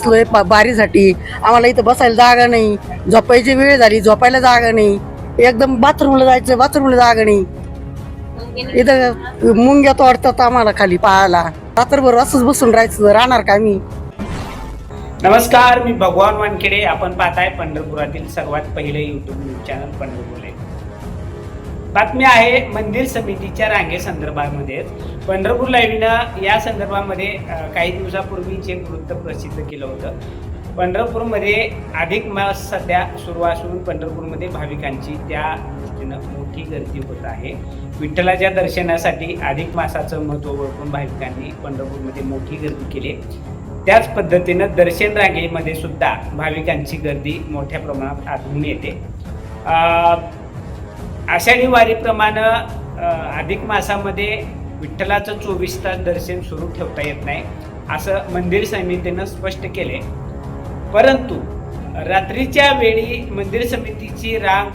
बसलोय बारीसाठी, आम्हाला इथं बसायला जागा नाही, झोपायची वेळ झाली झोपायला जागा नाही, एकदम बाथरूमला जायचं बाथरूमला जागा नाही, इथं मुंग्या तोडतात आम्हाला खाली पाहायला, रात्रभर असंच बसून राहायचं, राहणार का मी? नमस्कार, मी भगवान वानखेडे. आपण पाहताय पंढरपुरातील सर्वात पहिले YouTube news channel Pandharpur live. बातमी आहे मंदिर समितीच्या रांगे संदर्भामध्ये. पंढरपूर लाईव्हनं या संदर्भामध्ये काही दिवसापूर्वी एक वृत्त प्रसिद्ध केलं होतं. पंढरपूरमध्ये अधिक मास सध्या सुरू असून पंढरपूरमध्ये भाविकांची त्या दृष्टीनं मोठी गर्दी होत आहे. विठ्ठलाच्या दर्शनासाठी अधिक मासाचं महत्त्व ओळखून भाविकांनी पंढरपूरमध्ये मोठी गर्दी केली. त्याच पद्धतीनं दर्शन रांगेमध्ये सुद्धा भाविकांची गर्दी मोठ्या प्रमाणात आढळून येते. आषाढी वारीप्रमाणे अधिक मासामध्ये विठ्ठलाचं 24 तास दर्शन सुरू ठेवता येत नाही असं मंदिर समितीनं स्पष्ट केले. परंतु रात्रीच्या वेळी मंदिर समितीची रांग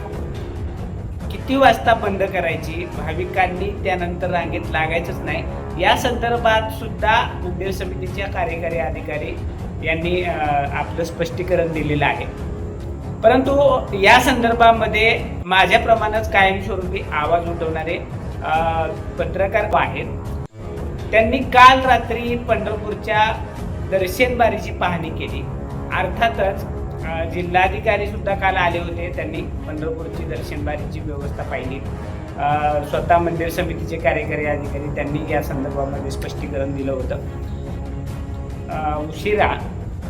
किती वाजता बंद करायची, भाविकांनी त्यानंतर रांगेत लागायचंच नाही, या संदर्भात सुद्धा मंदिर समितीच्या कार्यकारी अधिकारी यांनी आपलं स्पष्टीकरण दिलेलं आहे. परंतु या संदर्भामध्ये माझ्याप्रमाणेच कायमस्वरूपी आवाज उठवणारे पत्रकार आहेत. त्यांनी काल रात्री पंढरपूरच्या दर्शन बारीची पाहणी केली. अर्थातच जिल्हाधिकारी सुद्धा काल आले होते. त्यांनी पंढरपूरची दर्शन बारीची व्यवस्था पाहिली. स्वतः मंदिर समितीचे कार्यकारी अधिकारी त्यांनी या संदर्भामध्ये स्पष्टीकरण दिलं होतं. उशिरा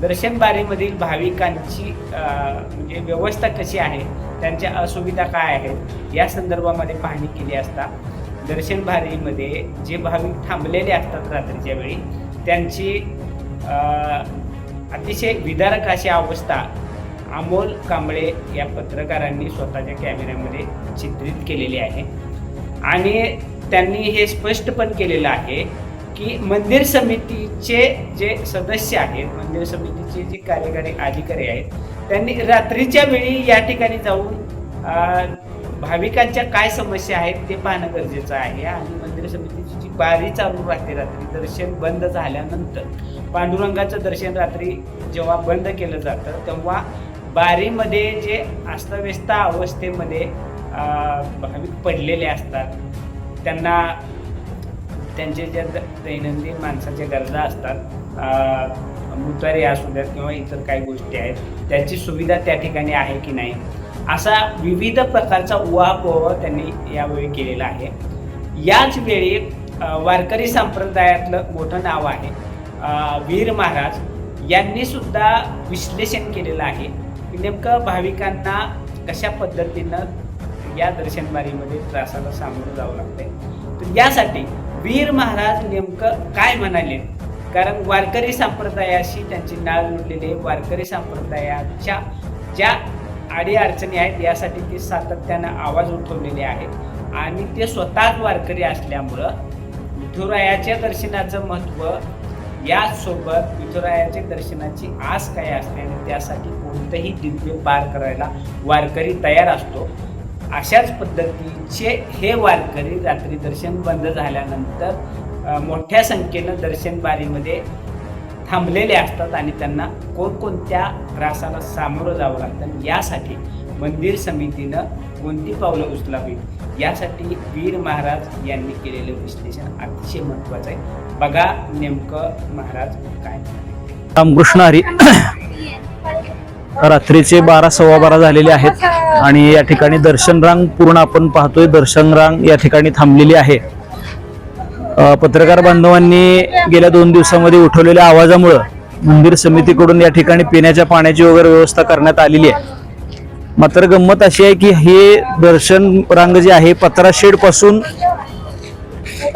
दर्शन बारीमधील भाविकांची म्हणजे व्यवस्था कशी आहे, त्यांच्या असुविधा काय आहेत, या संदर्भामध्ये पाहणी केली असता दर्शन बारीमध्ये जे भाविक थांबलेले असतात रात्रीच्या वेळी त्यांची अतिशय विदारक अशी अवस्था अमोल कांबळे या पत्रकारांनी स्वतःच्या कॅमेऱ्यामध्ये चित्रित केलेली आहे. आणि त्यांनी हे स्पष्ट पण केलेलं आहे की मंदिर समितीचे जे सदस्य आहेत, मंदिर समितीचे जे कार्यकारी अधिकारी आहेत, त्यांनी रात्रीच्या वेळी या ठिकाणी जाऊन भाविकांच्या काय समस्या आहेत ते पाहणं गरजेचं आहे. आणि मंदिर समितीची जी बारी चालू राहते रात्री दर्शन बंद झाल्यानंतर, पांडुरंगाचं दर्शन रात्री जेव्हा बंद केलं जातं तेव्हा बारीमध्ये जे अस्ताव्यस्त अवस्थेमध्ये भाविक पडलेले असतात, त्यांना त्यांचे ज्या दैनंदिन माणसाच्या गरजा असतात, मुतारी असू द्यात किंवा इतर काही गोष्टी आहेत, त्याची सुविधा त्या ठिकाणी आहे की नाही, असा विविध प्रकारचा उहापोह त्यांनी यावेळी केलेला आहे. याच वेळी वारकरी संप्रदायातलं मोठं नाव आहे वीर महाराज यांनी सुद्धा विश्लेषण केलेलं आहे की नेमकं भाविकांना कशा पद्धतीनं या दर्शनबारीमध्ये त्रासाला सामोरं जावं लागतंय. तर यासाठी वीर महाराज नेमकं काय म्हणाले, कारण वारकरी संप्रदायाशी त्यांची नाळ जोडलेली, वारकरी संप्रदायाच्या ज्या अडीअडचणी आहेत यासाठी ते सातत्यानं आवाज उठवलेले आहेत. आणि ते स्वतःच वारकरी असल्यामुळं विठुरायाच्या दर्शनाचं महत्त्व, याचसोबत विठुरायाच्या दर्शनाची आस काय असते आणि त्यासाठी कोणतंही दिव्य पार करायला वारकरी तयार असतो. अशाच पद्धतीचे हे वारकरी रात्री दर्शन बंद झाल्यानंतर मोठ्या संख्येनं दर्शन बारीमध्ये थांबलेले असतात आणि त्यांना कोणकोणत्या त्रासाला सामोरं जावं लागतं. यासाठी मंदिर समितीनं कोणती पावलं उचलावीत यासाठी वीर महाराज यांनी केलेलं विश्लेषण अतिशय महत्त्वाचं आहे. बघा नेमकं महाराज काय म्हणाले. रामकृष्ण हरी. रात्रीचे 12 सव्वा 12 झालेले आहेत आणि या ठिकाणी दर्शन रांग पूर्ण आपण पाहतोय. दर्शन रांग या ठिकाणी थांबलेली आहे. पत्रकार बांधवांनी गेल्या 2 दिवसामध्ये उठवलेल्या आवाजामुळे मंदिर समितीकडून या ठिकाणी पिण्याच्या पाण्याची वगैरे व्यवस्था करण्यात आलेली आहे. मात्र गंमत अशी आहे की हे दर्शन रांग जे आहे पत्रा शेड पासून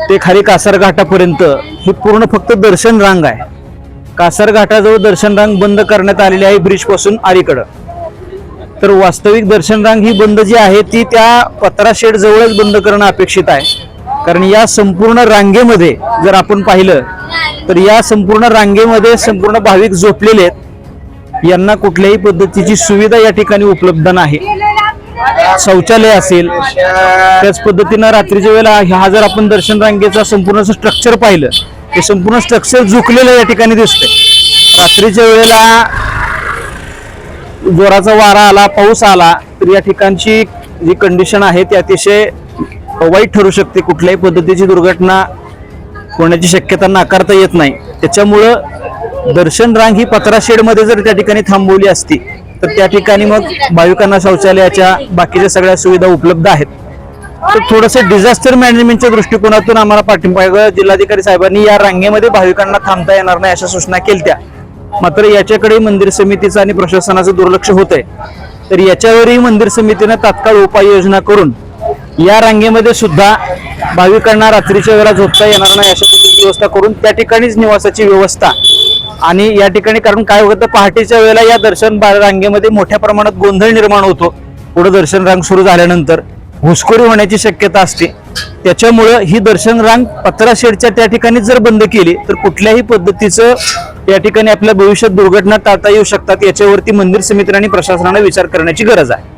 ते खाली कासार घाटापर्यंत ही पूर्ण फक्त दर्शन रांग आहे. कासार घाटाजवळ दर्शन रांग बंद करण्यात आलेली आहे ब्रिज पासून अलीकडं. तर वास्तविक दर्शन रांग ही बंद जी आहे ती त्या पत्रा शेड जवळच बंद करणं अपेक्षित आहे. कारण या संपूर्ण रांगेमध्ये जर आपण पाहिलं तर या संपूर्ण रांगेमध्ये संपूर्ण भाविक झोपलेले आहेत. यांना कुठल्याही पद्धतीची सुविधा या ठिकाणी उपलब्ध नाही. शौचालय असेल, त्याच पद्धतीनं रात्रीच्या वेळेला हा जर आपण दर्शन रांगेचा संपूर्ण स्ट्रक्चर पाहिलं, हे संपूर्ण स्ट्रक्चर झुकलेलं या ठिकाणी दिसतंय. रात्रीच्या वेळेला जोराचा वारा आला, पाऊस आला तर या ठिकाणची जी कंडिशन आहे ती अतिशय वाईट ठरू शकते. कुठल्याही पद्धतीची दुर्घटना होण्याची शक्यता नाकारता येत नाही. त्याच्यामुळं दर्शन रांग ही पत्रा शेडमध्ये जर त्या ठिकाणी थांबवली असती तर त्या ठिकाणी मग भाविकांना शौचालयाच्या बाकीच्या सगळ्या सुविधा उपलब्ध आहेत. तर थोडंसं डिझास्टर मॅनेजमेंटच्या दृष्टिकोनातून आम्हाला पाठिंबा जिल्हाधिकारी साहेबांनी या रांगेमध्ये भाविकांना थांबता येणार नाही अशा सूचना केल्या. मात्र याच्याकडे मंदिर समितीचं आणि प्रशासनाचं दुर्लक्ष होत आहे. तर याच्यावरही मंदिर समितीनं तात्काळ उपाययोजना करून या रांगेमध्ये सुद्धा भाविकांना रात्रीच्या वेळेला झोपता येणार नाही अशा पद्धतीची व्यवस्था करून त्या ठिकाणीच निवासाची व्यवस्था. आणि या ठिकाणी कारण काय होतं, पहाटेच्या वेळेला या दर्शन रांगेमध्ये मोठ्या प्रमाणात गोंधळ निर्माण होतो. पुढे दर्शन रांग सुरू झाल्यानंतर घुसखोरी होण्याची शक्यता असते. त्याच्यामुळं ही दर्शन रांग पत्रा शेडच्या त्या ठिकाणी जर बंद केली तर कुठल्याही पद्धतीचं या ठिकाणी आपल्या भविष्यात दुर्घटना टाळता येऊ शकतात. याच्यावरती मंदिर समिती आणि प्रशासनाने विचार करण्याची गरज आहे.